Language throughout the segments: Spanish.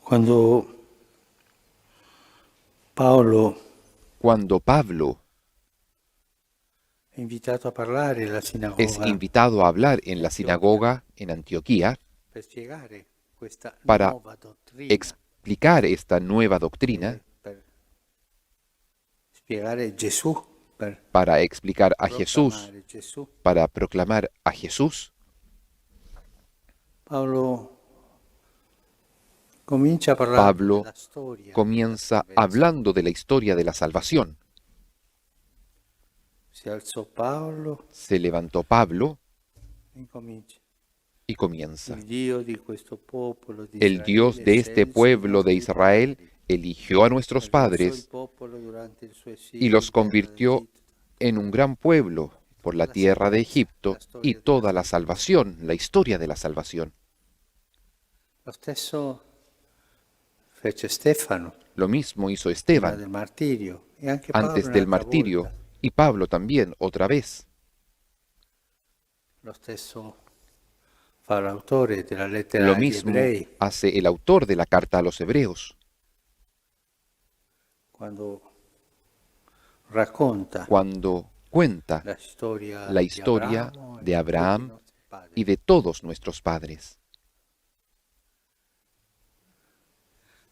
Cuando Paolo Cuando Pablo è invitato a parlare alla es sinagoga invitado a hablar en la sinagoga en Antioquía per spiegare questa para nuova dottrina, explicar esta nueva doctrina, per spiegare Gesù, per para explicar a Jesús, proclamare Gesù, para proclamar a Jesús, Paolo comincia a parlare Pablo della storia della comienza salvezza. hablando de la historia de la salvación. Si alzò Paolo Se levantó Pablo e incomincia. y comienza. Il Dio di questo popolo di El Dios Israele de este scelse i pueblo de nostri Israel padri, eligió a nuestros alzò il padres popolo durante il suo y esilio los in terra convirtió d'Egitto. en un gran pueblo por la tierra de Egipto y toda la salvación, la historia de la salvación. Lo stesso fece Stefano Lo mismo hizo prima Esteban del martirio e anche Paolo antes del un'altra martirio volta. y Pablo también otra vez. Lo stesso fa l'autore della lettera Lo agli mismo ebrei hace el autor de la carta a los hebreos quando racconta cuando cuenta la storia la di historia Abramo e de di tutti i Abraham nostri padri. y de todos nuestros padres.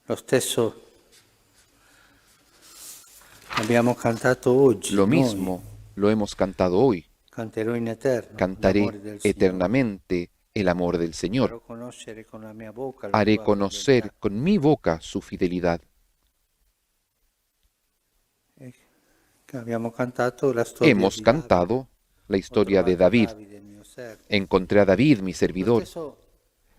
Lo stesso abbiamo cantato oggi, Lo noi, mismo lo hemos cantado hoy. canterò in eterno Cantaré l'amore del Signore. eternamente el amor del Señor. Farò conoscere con la mia bocca la Haré tua conocer fedeltà. con mi boca su fidelidad. Abbiamo cantato la storia Hemos di cantado la Davide. Ho historia de trovato David. Davide, mio servo. Encontré a David, mi Lo servidor. stesso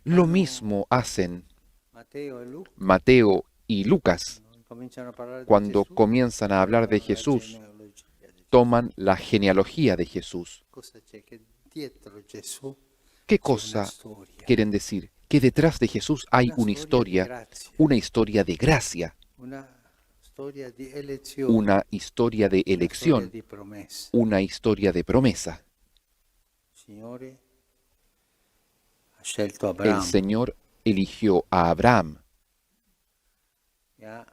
Lo mismo hacen Matteo e Luca Mateo y Lucas cominciano a parlare di cuando Gesù, comienzan a hablar de trovano la Jesús. genealogia di Gesù. Toman la genealogía de Jesús. Cosa c'è? Che dietro Gesù ¿Qué c'è una cosa storia, quieren decir? Que detrás de Jesús hay una historia de gracia, una storia di elezione, una historia de una storia elección, di promessa. una historia de promesa. Il Signore ha scelto El Abramo Señor eligió a Abraham e ha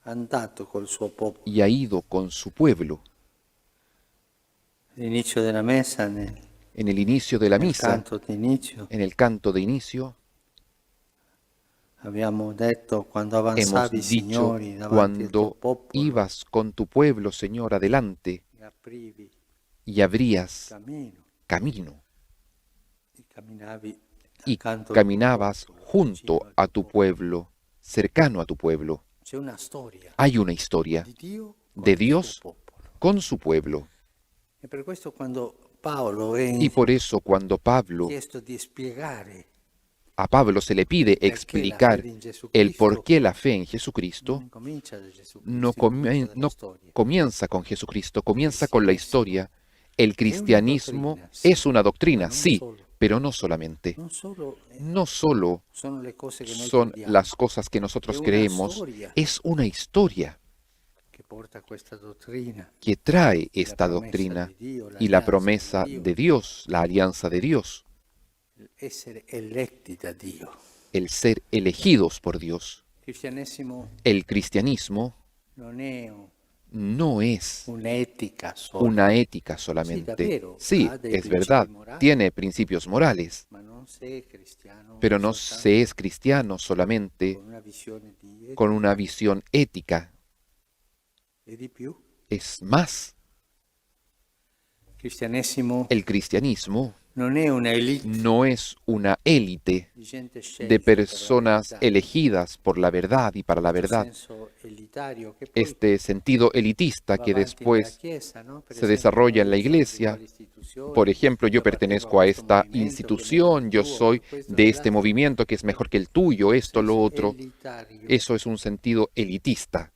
andato col suo popolo. y ha ido con su pueblo. All'inizio della messa, En el inicio de la nel misa, canto d'inizio, en el canto de inicio, abbiamo detto quando hemos avanzavi, dicho, Signore, davanti al tuo cuando popolo, ibas con tu pueblo, Señor, adelante, e aprivi y abrías cammino, camino, e camminavi y accanto al tuo caminabas popolo, junto vicino al a tuo tu pueblo, cercano a tu pueblo. C'è una storia Hay una historia di Dio con de il suo Dios popolo. con su pueblo. E per questo quando Paolo è Y por eso cuando chiesto di spiegare a Pablo se le pide perché la explicar fede in Gesù el Cristo, por qué la fe en non Jesucristo, incomincia da Gesù no, Cristo, incomincia dalla no storia. comienza con Jesucristo, comienza con la historia. El cristianismo es una doctrina, sí, pero no solamente. Non solo No solo sono le cose che noi son crediamo, las cosas que nosotros Es una creemos, historia. es una historia che porta questa dottrina, que trae la esta promessa doctrina di Dio, y la l'alleanza promesa di Dio, de Dios, la alianza de Dios, essere eletti da Dio. el ser elegidos por Dios. Il cristianesimo El cristianismo non è no es un'etica sola, una ética Sí, solamente. davvero, Sí, ha dei es principi verdad, morali, tiene principios morales, ma non si è cristiano pero no soltanto se es cristiano solamente con una visione di etica con una visión ética, e di più. es más. Il cristianesimo El cristianismo non è una elite no es una élite di gente scelta de per la personas verità, elegidas por la verdad y para la questo verdad. senso elitario che poi Este sentido elitista va que avanti nella después Chiesa, no? Per se esempio, desarrolla en la noi siamo di iglesia. quale istituzione, Por ejemplo, yo io appartengo pertenezco a questo esta movimento che è meglio institución, del yo tuo, soy questo de este quell'altro. movimiento que es mejor que el tuyo, esto, lo Senso otro. elitario. Eso es un sentido elitista.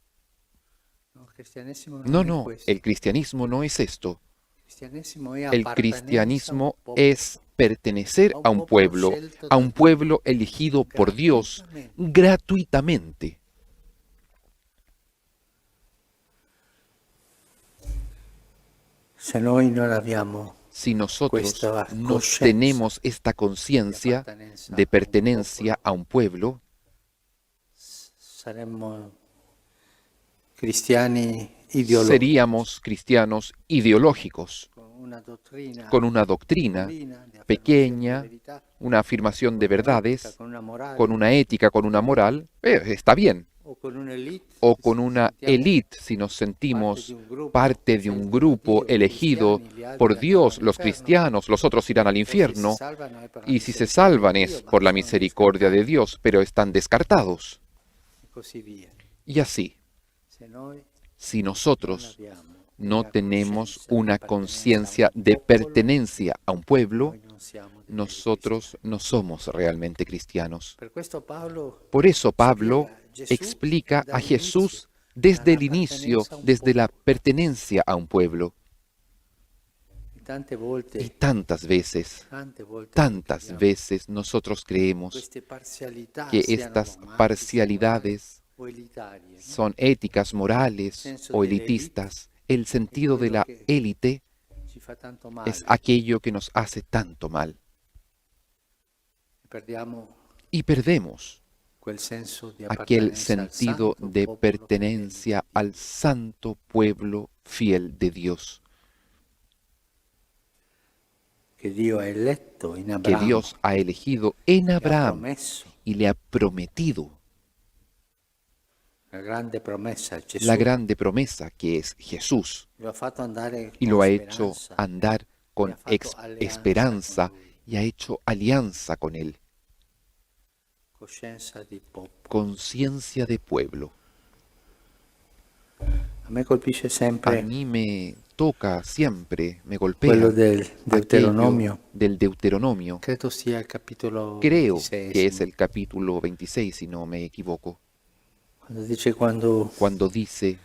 No, il cristianesimo non No, è no, questo. el cristianismo no es esto. Il cristianesimo è El appartenenza a un cristianismo popolo, es pertenecer a un pueblo scelto da Dio elegido por Dios gratuitamente. gratuitamente. Se noi non abbiamo Si nosotros Questa no coscienza tenemos esta conciencia de pertenencia a un pueblo, saremmo cristiani ideológicos, Seríamos cristianos ideológicos, con una doctrina pequeña, una afirmación de verdades, con una ética, con una moral, está bien. O con una élite, si nos sentimos parte de un grupo elegido por Dios, los cristianos, los otros irán al infierno, y si se salvan es por la misericordia de Dios, pero están descartados. Y así, si nosotros no tenemos una conciencia de pertenencia a un pueblo, nosotros no somos realmente cristianos. Por eso Pablo explica a Jesús desde el inicio, desde la pertenencia a un pueblo. Y tantas veces nosotros creemos que estas parcialidades son éticas, morales o elitistas. El sentido de la élite es aquello que nos hace tanto mal. Y perdemos aquel sentido de pertenencia al santo pueblo fiel de Dios, que Dios ha elegido en Abraham y le ha prometido la grande promesa que es Jesús, y lo ha hecho andar con esperanza y ha hecho alianza con Él. Conciencia de pueblo. A mí me toca siempre, me golpea quello del Deuteronomio. del Deuteronomio. Credo sia il capitolo Creo 26, que es el capítulo 26, si no me equivoco, cuando dice,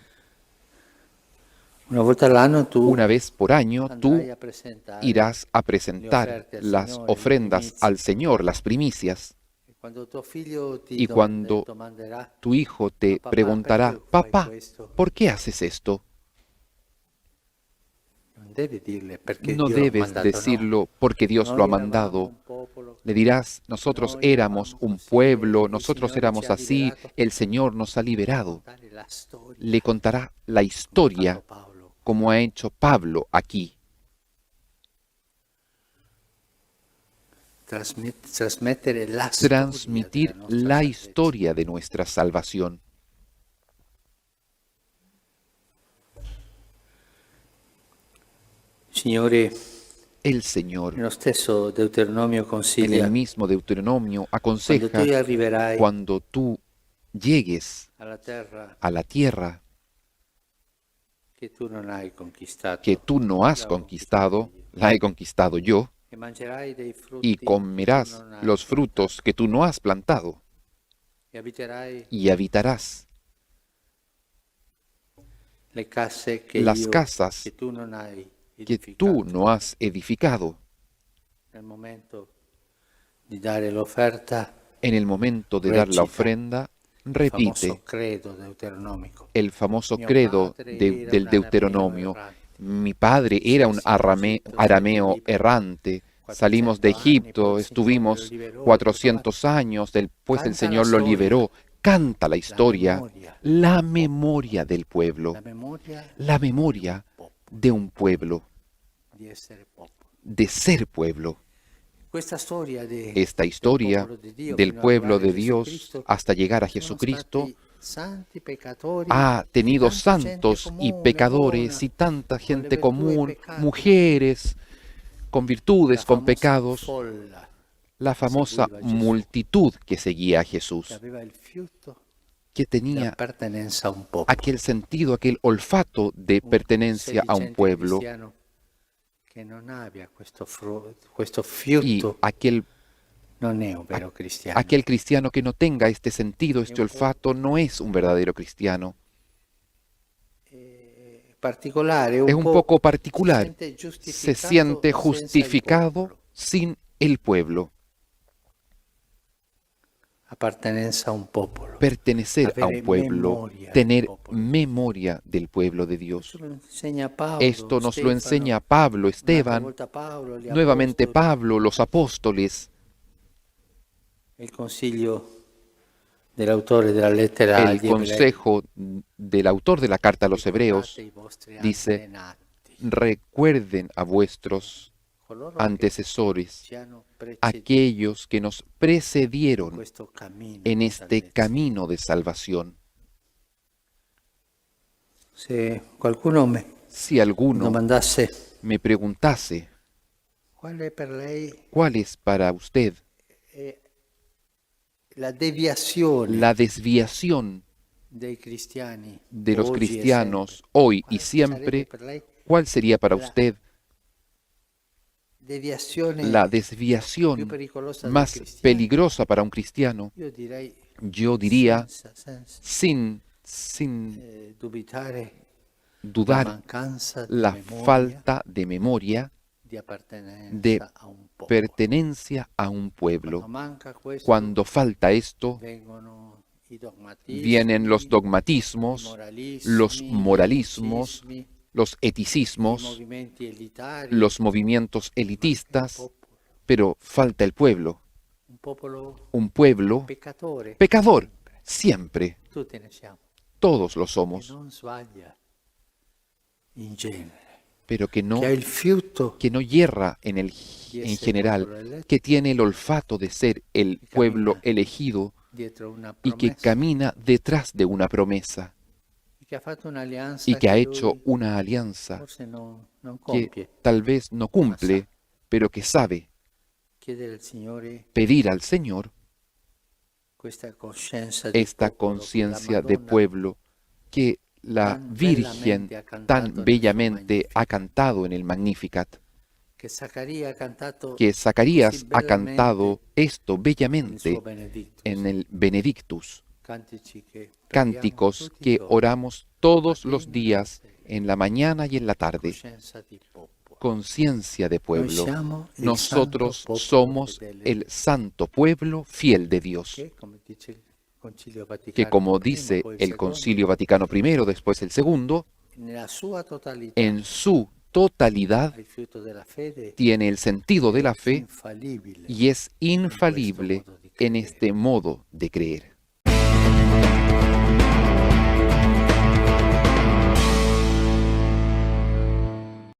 una volta all'anno tu una vez por año tú andrai a presentare irás a presentar las ofrendas al Señor, las primicias, Quando tuo figlio ti y cuando domanderà, tu hijo te Papá, preguntará, ¿por qué fai papá, questo? ¿por qué haces esto? non devi dirle perché No Dio l'ha debes mandato, decirlo porque Dios Noi lo ha eravamo mandado. un popolo, Le dirás, nosotros Noi éramos eravamo un così, pueblo, il nosotros Signore éramos ci ha así, liberato. el Señor nos ha liberado. Contare la storia, Le contará la come ha historia fatto Paolo. como ha hecho Pablo aquí. Trasmettere la Transmitir storia della nostra la salvezza. historia de nuestra salvación. Signore, El Señor, nello stesso Deuteronomio en consiglia, el mismo Deuteronomio, quando aconseja, tu arriverai cuando tú llegues alla terra a la tierra che tu non hai conquistato, que tú no has la ho conquistado, conquistata io, la he conquistado yo, e mangerai dei frutti y che comerás tu non hai los frutos que tú no has plantado, e abiterai y habitarás le case che las io, casas che tu non hai que edificato. tú no has edificado. Nel momento di dare l'offerta, En el momento de dar la Recita ofrenda, il repite famoso credo deuteronomico. el famoso Mio credo padre era del un Deuteronomio. arameo errante. Mi padre era un arameo errante. Salimos de Egipto, estuvimos 400 años, después el Señor lo liberó. Canta la historia, la memoria del pueblo, La memoria la memoria de un pueblo, di essere popolo. de ser pueblo. Questa storia Esta historia del pueblo de Dios hasta llegar a Jesucristo ha tenido santos y pecadores y tanta gente común, mujeres con virtudes, con pecados, la famosa multitud que seguía a Jesús, aveva il fiuto que della tenía pertenenza a un popolo. aquel sentido, aquel olfato de pertenencia a un pueblo, Che non abbia questo y fiuto aquel non è un vero cristiano. aquel cristiano que no tenga este sentido, este olfato, no es un verdadero cristiano. Particolare, Es un poco particular. se Se siente justificado sin el pueblo. Appartenenza a un popolo. Pertenecer a un Avere pueblo, memoria del tener popolo. memoria del pueblo de Dios. Questo lo insegna Paolo, Esto nos lo Stefano, enseña Pablo, un'altra Esteban, volta Paolo, gli nuevamente apostoli. Pablo, los apóstoles. Il consiglio dell'autore della lettera El agli Ebrei. consejo del autor de la carta a los hebreos Ricordate i vostri dice, antenati, recuerden a vuestros coloro che antecesores, ci hanno preceduto aquellos que nos in precedieron questo cammino en di este salvezza. camino de salvación. Se qualcuno mi Si alguno domandasse me preguntase, qual è per lei ¿cuál es para usted la deviazione la desviación dei cristiani de los oggi e cristianos sempre? hoy y Quale siempre? sarebbe per lei ¿Cuál sería para la usted deviazione la più desviación pericolosa dei más cristiani? peligrosa para un cristiano? Io direi Yo diría, senza sin dubitare la dudar, mancanza di la memoria, falta de memoria di appartenenza de a un popolo. pertenencia a un Quando pueblo. manca questo, Cuando falta esto, vengono i dogmatismi, vienen los i dogmatismos, los moralismi, moralismos, gli los i eticismos, movimenti elitari, los movimientos il elitistas, popolo, pero falta el pueblo, un popolo un pueblo peccatore. pecador, siempre, Tutti ne siamo. todos lo Che somos, non sbaglia in genere, pero que che ha il fiuto no yerra en general, que tiene el olfato de ser el pueblo elegido dietro una y que promessa, camina detrás de una promesa che ha fatto un'alleanza y que ha che hecho lui una alianza forse non que compie. tal vez no cumple, pero que sabe Chiedere al Signore pedir al Señor questa coscienza di esta popolo che la conciencia de Madonna pueblo que la tan Virgen bellamente ha cantato tan nel suo bellamente ha Magnificat, cantado en el Magnificat, che Zaccaria ha cantato que Zacarías così ha bellamente cantado esto nel bellamente suo Benedictus. en el Benedictus, Cantici che preghiamo cánticos tutti i que giorni, oramos todos mattina los e días, sera. en la mañana y en la tarde. Coscienza di popolo. Conciencia de Noi pueblo. siamo il Nosotros santo popolo somos fedele el santo pueblo fiel de Dios, che, come dice il Concilio que Vaticano como I, dice poi il el secondo, Concilio Vaticano I, después el segundo, nella sua totalità en su totalidad il fiuto della fede tiene el sentido de la fe infalibile y es in questo infalible modo di en credere. este modo de creer.